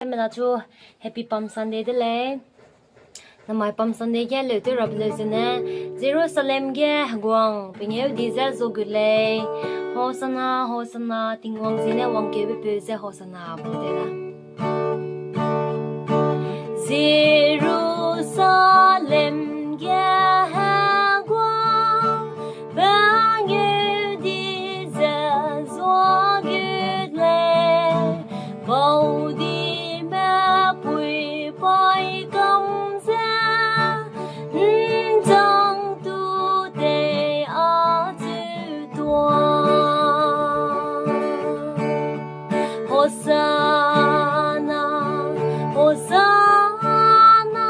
Mình là chú Happy Palm Sunday đấy lẽ. Năm mai Palm Sunday kia lễ tôiรับlời xin nè. Jerusalem kia quang bình yêu đi ra zo good lệ. Hosanna Hosanna tiếng quang xin nè quang kia bị sẽ Hosanna bù thế nè. Jerusalem kia quang bình yêu đi ra zo good lệ. Bầu đi mẹ bùi bói công gia trong tu đề ở chữ tuan Hosanna Hosanna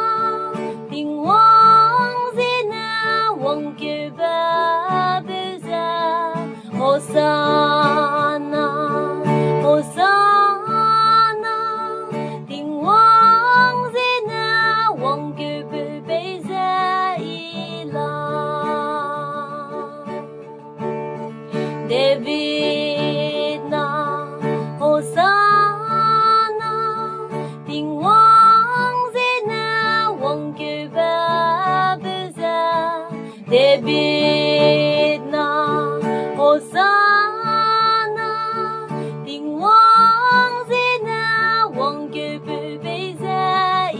tiếng hoàng dĩ na hoàng kiều ba bê gia Hosanna Hosanna David na Hosanna tiếng hoàng dĩ na hoàng kiều ba bê gia David na Hosanna tiếng hoàng dĩ na hoàng kiều ba bê gia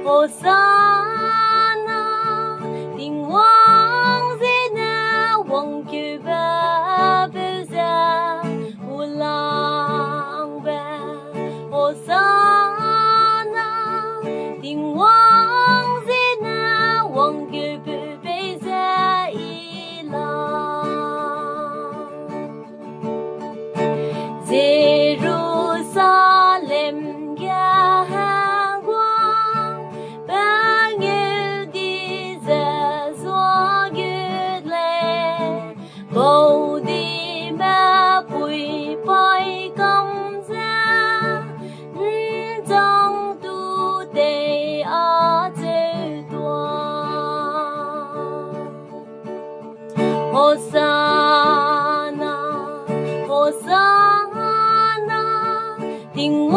Hosanna tiếng hoàng dĩ na hoàng kiều ba bê gia Hulang ba Hosanna tiếng hoàng dĩ na hoàng kiều ba bê gia Jerusalem kia bầu đi mẹ bùi bói công gia trong tu đề ở chữ tuan Hosanna Hosanna tiếng